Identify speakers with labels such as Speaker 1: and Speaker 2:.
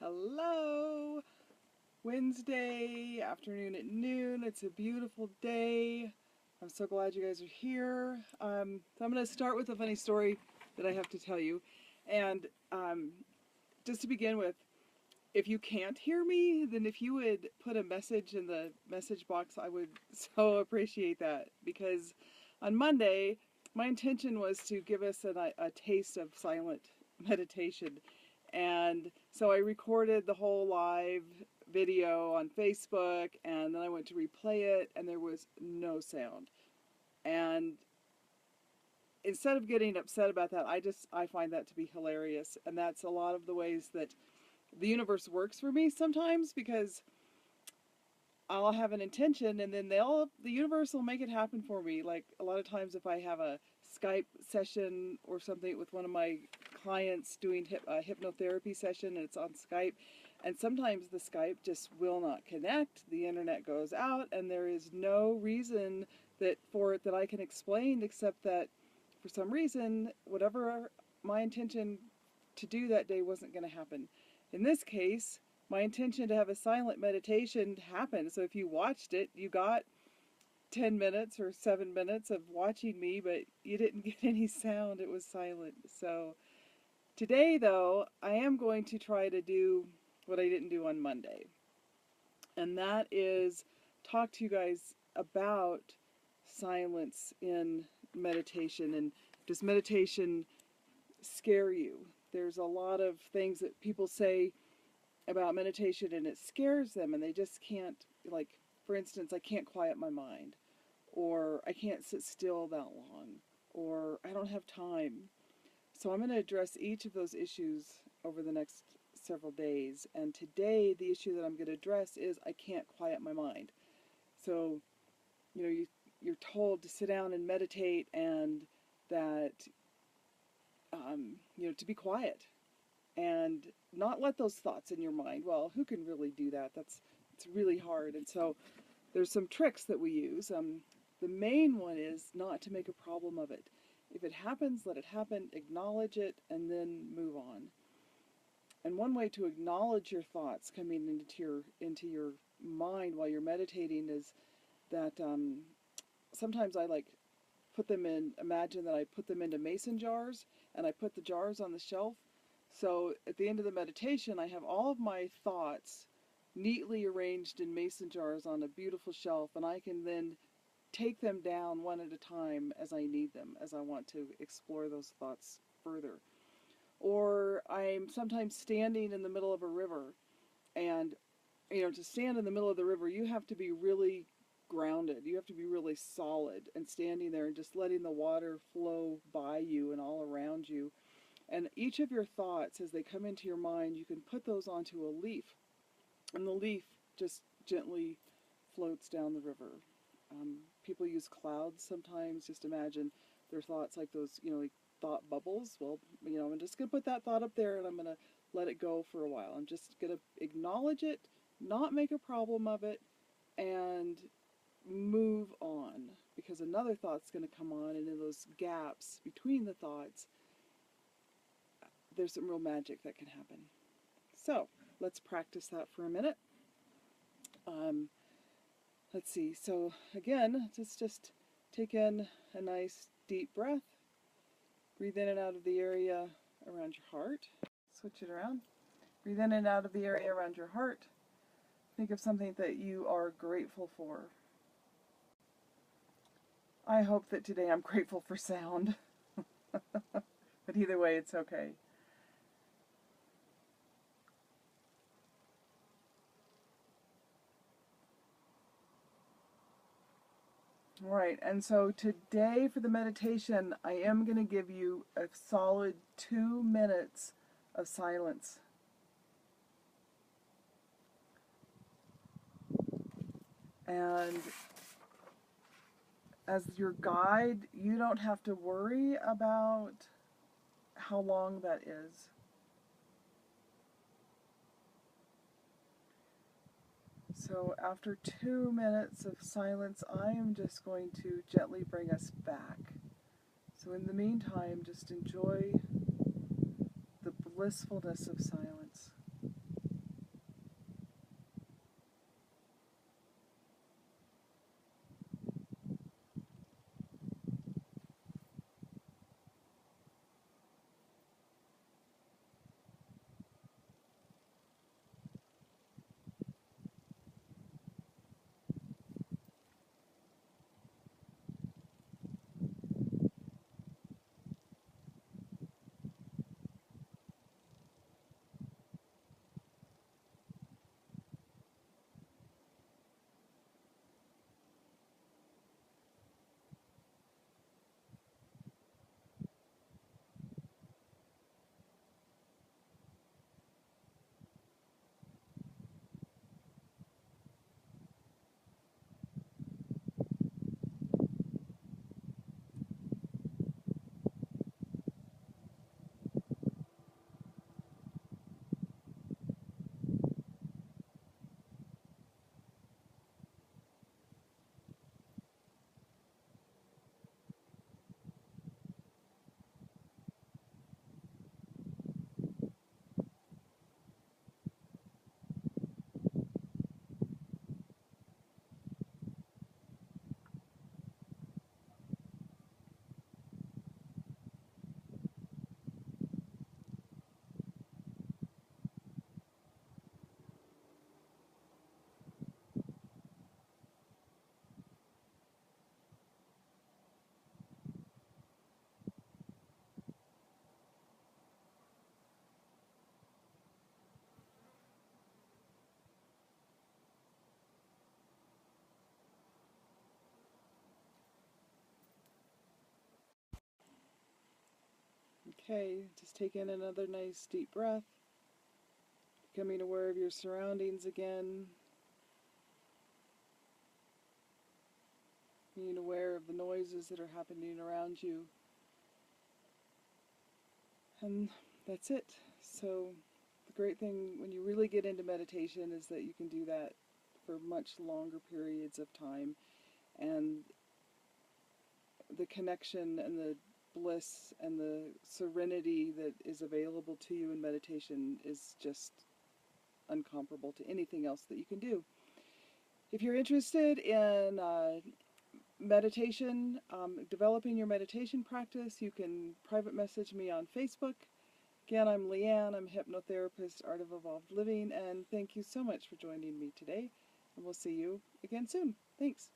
Speaker 1: Hello! Wednesday afternoon at noon. It's a beautiful day. I'm so glad you guys are here. So I'm going to start with a funny story that I have to tell you. And just to begin with, if you can't hear me, then if you would put a message in the message box, I would so appreciate that. Because on Monday, my intention was to give us a taste of silent meditation. And so I recorded the whole live video on Facebook, and then I went to replay it, and there was no sound. And instead of getting upset about that, I find that to be hilarious. And that's a lot of the ways that the universe works for me sometimes, because I'll have an intention and then the universe will make it happen for me. Like a lot of times if I have a Skype session or something with one of my clients doing a hypnotherapy session, and it's on Skype, and sometimes the Skype just will not connect, the internet goes out, and there is no reason for it that I can explain, except that for some reason, whatever my intention to do that day wasn't going to happen. In this case, my intention to have a silent meditation happened. So if you watched it, you got 10 minutes or 7 minutes of watching me, but you didn't get any sound. It was silent. So today, though, I am going to try to do what I didn't do on Monday. And that is talk to you guys about silence in meditation. And does meditation scare you? There's a lot of things that people say about meditation and it scares them, and they just can't, like, for instance, I can't quiet my mind, or I can't sit still that long, or I don't have time. So I'm going to address each of those issues over the next several days. And today the issue that I'm going to address is I can't quiet my mind. So, you're told to sit down and meditate, and that to be quiet and not let those thoughts in your mind. Well, who can really do that? It's really hard. And so there's some tricks that we use. The main one is not to make a problem of it. If it happens, let it happen, acknowledge it, and then move on. And one way to acknowledge your thoughts coming into your mind while you're meditating is that sometimes I imagine that I put them into mason jars, and I put the jars on the shelf. So at the end of the meditation, I have all of my thoughts neatly arranged in mason jars on a beautiful shelf, and I can then take them down one at a time as I need them, as I want to explore those thoughts further. Or I'm sometimes standing in the middle of a river, and to stand in the middle of the river, you have to be really grounded. You have to be really solid, and standing there and just letting the water flow by you and all around you. And each of your thoughts, as they come into your mind, you can put those onto a leaf, and the leaf just gently floats down the river. People use clouds sometimes. Just imagine their thoughts like those, like thought bubbles. Well, I'm just going to put that thought up there, and I'm going to let it go for a while. I'm just going to acknowledge it, not make a problem of it, and move on, because another thought's going to come on, and in those gaps between the thoughts, there's some real magic that can happen. So let's practice that for a minute. Let's see. So again, just take in a nice deep breath. Breathe in and out of the area around your heart. Switch it around. Breathe in and out of the area around your heart. Think of something that you are grateful for. I hope that today I'm grateful for sound. But either way, it's okay. Right, and so today for the meditation, I am going to give you a solid 2 minutes of silence. And as your guide, you don't have to worry about how long that is. So after 2 minutes of silence, I am just going to gently bring us back. So in the meantime, just enjoy the blissfulness of silence. okay. Just take in another nice deep breath, becoming aware of your surroundings again, being aware of the noises that are happening around you. And that's it. So the great thing when you really get into meditation is that you can do that for much longer periods of time, and the connection and the bliss and the serenity that is available to you in meditation is just incomparable to anything else that you can do. If you're interested in meditation, developing your meditation practice, you can private message me on Facebook. Again, I'm Leanne. I'm a hypnotherapist, Art of Evolved Living, and thank you so much for joining me today. And we'll see you again soon. Thanks.